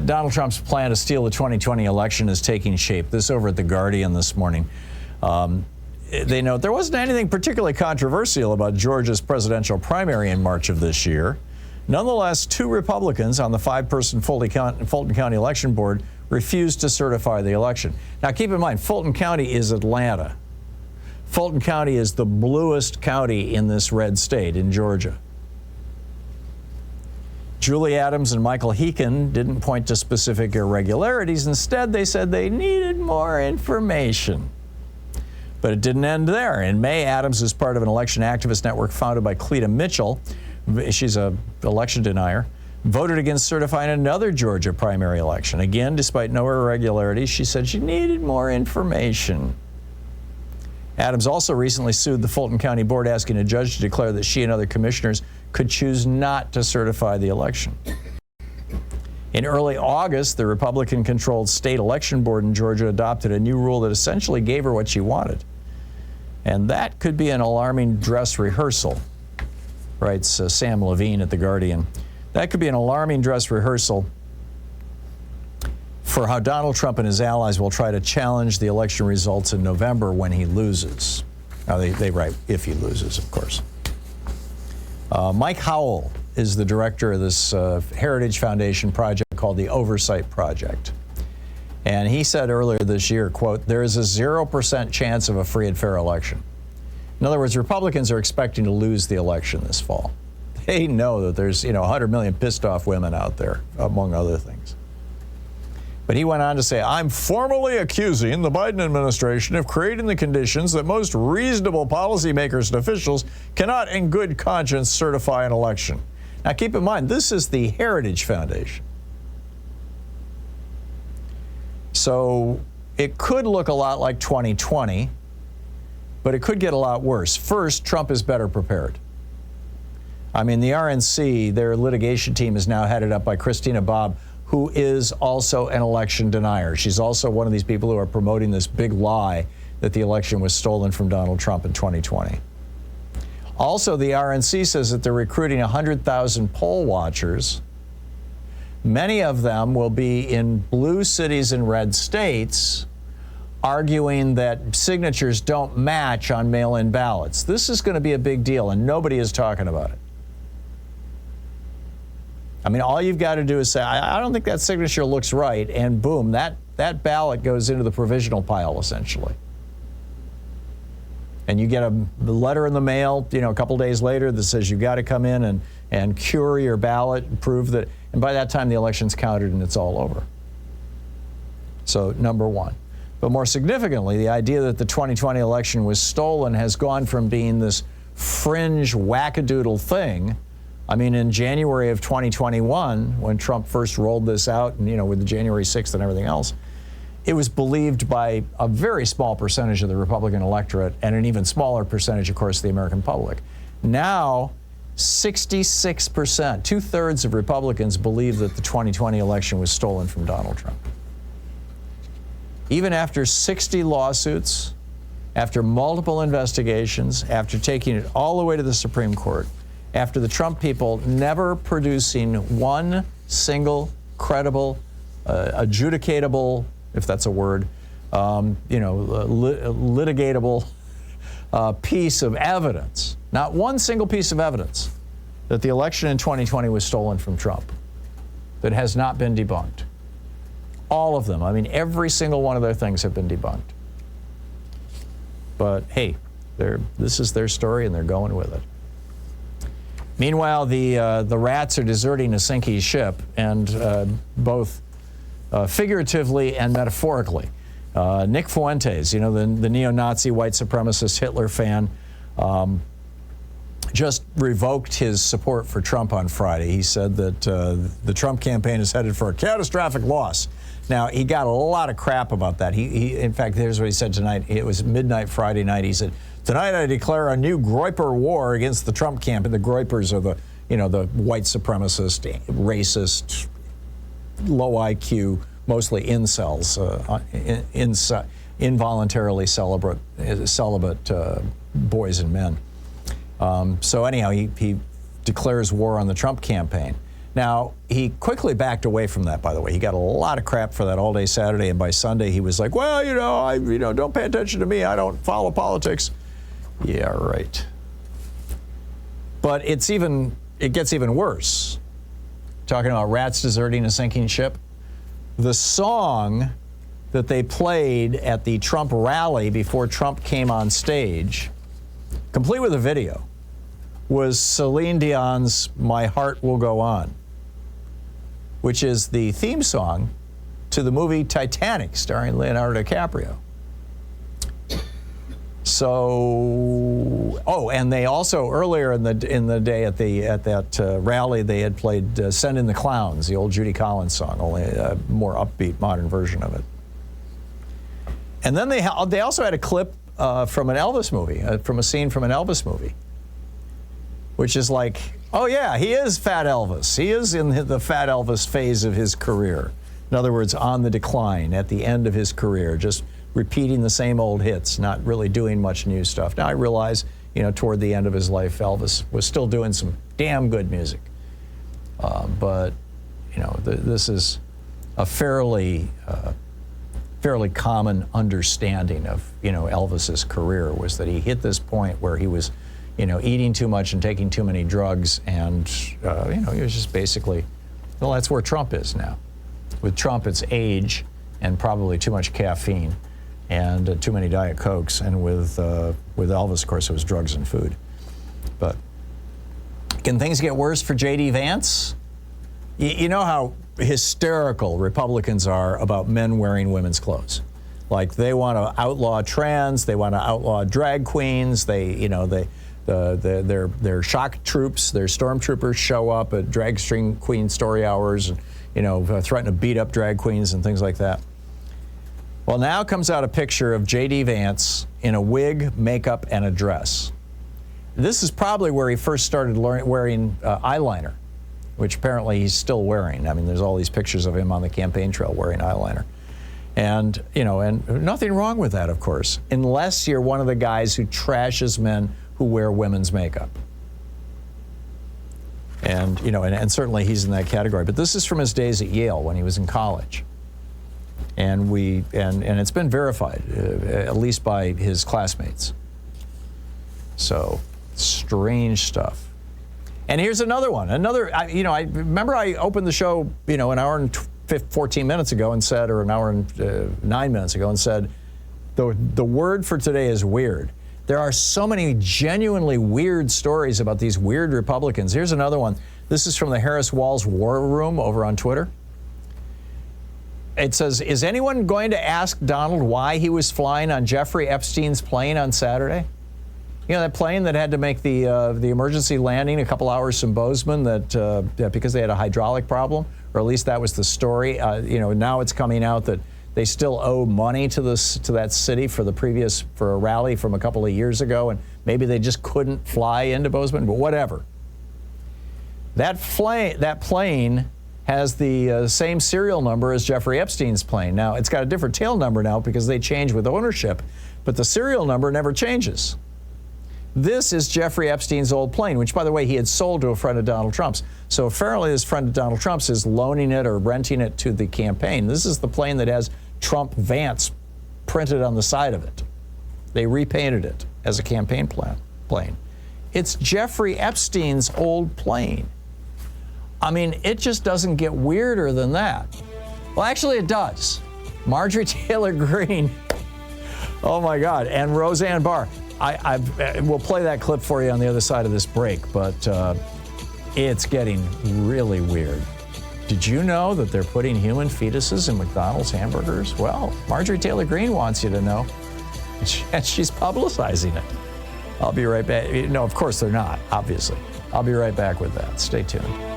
Donald Trump's plan to steal the 2020 election is taking shape. This over at The Guardian this morning. They note there wasn't anything particularly controversial about Georgia's presidential primary in March of this year. Nonetheless, 2 Republicans on the 5-person Fulton County Election Board refused to certify the election. Now, keep in mind, Fulton County is Atlanta. Fulton County is the bluest county in this red state in Georgia. Julie Adams and Michael Heekin didn't point to specific irregularities. Instead, they said they needed more information. But it didn't end there. In May, Adams is part of an election activist network founded by Cleta Mitchell. She's an election denier. Voted against certifying another Georgia primary election. Again, despite no irregularities, she said she needed more information. Adams also recently sued the Fulton County Board, asking a judge to declare that she and other commissioners could choose not to certify the election. In early August, the Republican-controlled state election board in Georgia adopted a new rule that essentially gave her what she wanted. And that could be an alarming dress rehearsal, writes Sam Levine at The Guardian. That could be an alarming dress rehearsal for how Donald Trump and his allies will try to challenge the election results in November when he loses. Now, they write if he loses, of course. Mike Howell is the director of this Heritage Foundation project called the Oversight Project. And he said earlier this year, quote, "There is a 0% chance of a free and fair election." In other words, Republicans are expecting to lose the election this fall. They know that there's, 100 million pissed off women out there, among other things. But he went on to say, "I'm formally accusing the Biden administration of creating the conditions that most reasonable policymakers and officials cannot in good conscience certify an election." Now keep in mind, this is the Heritage Foundation. So it could look a lot like 2020, but it could get a lot worse. First, Trump is better prepared. I mean, the RNC, their litigation team, is now headed up by Christina Bobb, who is also an election denier. She's also one of these people who are promoting this big lie that the election was stolen from Donald Trump in 2020. Also, the RNC says that they're recruiting 100,000 poll watchers. Many of them will be in blue cities and red states, arguing that signatures don't match on mail-in ballots. This is going to be a big deal, and nobody is talking about it. I mean, all you've got to do is say, I don't think that signature looks right, and boom, that ballot goes into the provisional pile, essentially. And you get a letter in the mail, a couple days later that says you got to come in and cure your ballot and prove that, and by that time the election's counted and it's all over. So, number one. But more significantly, the idea that the 2020 election was stolen has gone from being this fringe wackadoodle thing. I mean, in January of 2021, when Trump first rolled this out, and with the January 6th and everything else, it was believed by a very small percentage of the Republican electorate and an even smaller percentage, of course, of the American public. Now, 66%, 2/3 of Republicans believe that the 2020 election was stolen from Donald Trump. Even after 60 lawsuits, after multiple investigations, after taking it all the way to the Supreme Court, after the Trump people never producing one single credible, adjudicatable, if that's a word, litigatable piece of evidence, not one single piece of evidence that the election in 2020 was stolen from Trump, that has not been debunked. All of them. I mean, every single one of their things have been debunked. But hey, this is their story and they're going with it. Meanwhile, the rats are deserting a sinking ship, and both figuratively and metaphorically. Nick Fuentes, the neo-Nazi white supremacist Hitler fan, just revoked his support for Trump on Friday. He said that the Trump campaign is headed for a catastrophic loss. Now, he got a lot of crap about that. He in fact, here's what he said tonight. It was midnight Friday night. He said, "Tonight I declare a new Groyper war against the Trump campaign." The Groypers are the white supremacist, racist, low IQ, mostly incels, involuntarily celibate boys and men. So anyhow, he declares war on the Trump campaign. Now, he quickly backed away from that, by the way. He got a lot of crap for that all day Saturday, and by Sunday he was like, well, don't pay attention to me. I don't follow politics. Yeah, right. But it gets even worse. Talking about rats deserting a sinking ship. The song that they played at the Trump rally before Trump came on stage, complete with a video, was Celine Dion's My Heart Will Go On, which is the theme song to the movie Titanic starring Leonardo DiCaprio. So, and they also earlier in the day at that rally they had played "Send in the Clowns," the old Judy Collins song, only a more upbeat modern version of it. And then they also had a clip from an Elvis movie, from a scene from an Elvis movie, which is like, oh yeah, he is Fat Elvis. He is in the Fat Elvis phase of his career. In other words, on the decline at the end of his career, just repeating the same old hits, not really doing much new stuff. Now I realize, toward the end of his life, Elvis was still doing some damn good music. But, this is a fairly common understanding of, Elvis's career, was that he hit this point where he was, eating too much and taking too many drugs, and, he was just basically, well, that's where Trump is now. With Trump, it's age and probably too much caffeine and too many Diet Cokes, and with Elvis, of course, it was drugs and food. But can things get worse for J.D. Vance? You know how hysterical Republicans are about men wearing women's clothes. Like, they want to outlaw trans, they want to outlaw drag queens, their shock troops, their stormtroopers show up at drag queen story hours and, threaten to beat up drag queens and things like that. Well, now comes out a picture of J.D. Vance in a wig, makeup, and a dress. This is probably where he first started wearing eyeliner, which apparently he's still wearing. I mean, there's all these pictures of him on the campaign trail wearing eyeliner. And, and nothing wrong with that, of course, unless you're one of the guys who trashes men who wear women's makeup. And, and certainly he's in that category. But this is from his days at Yale when he was in college. And it's been verified, at least by his classmates. So, strange stuff. And here's another one. I remember I opened the show, an hour and 14 minutes ago and said, or an hour and 9 minutes ago and said, the word for today is weird. There are so many genuinely weird stories about these weird Republicans. Here's another one. This is from the Harris Walls War Room over on Twitter. It says, is anyone going to ask Donald why he was flying on Jeffrey Epstein's plane on Saturday? That plane that had to make the emergency landing a couple hours from Bozeman that because they had a hydraulic problem, or at least that was the story. Now it's coming out that they still owe money to that city for a rally from a couple of years ago, and maybe they just couldn't fly into Bozeman, but whatever. That plane has the same serial number as Jeffrey Epstein's plane. Now, it's got a different tail number now because they change with ownership, but the serial number never changes. This is Jeffrey Epstein's old plane, which, by the way, he had sold to a friend of Donald Trump's. So apparently this friend of Donald Trump's is loaning it or renting it to the campaign. This is the plane that has Trump Vance printed on the side of it. They repainted it as a campaign plane. It's Jeffrey Epstein's old plane. I mean, it just doesn't get weirder than that. Well, actually, it does. Marjorie Taylor Greene, oh my God, and Roseanne Barr. We'll play that clip for you on the other side of this break, but it's getting really weird. Did you know that they're putting human fetuses in McDonald's hamburgers? Well, Marjorie Taylor Greene wants you to know, and she's publicizing it. I'll be right back. No, of course they're not, obviously. I'll be right back with that. Stay tuned.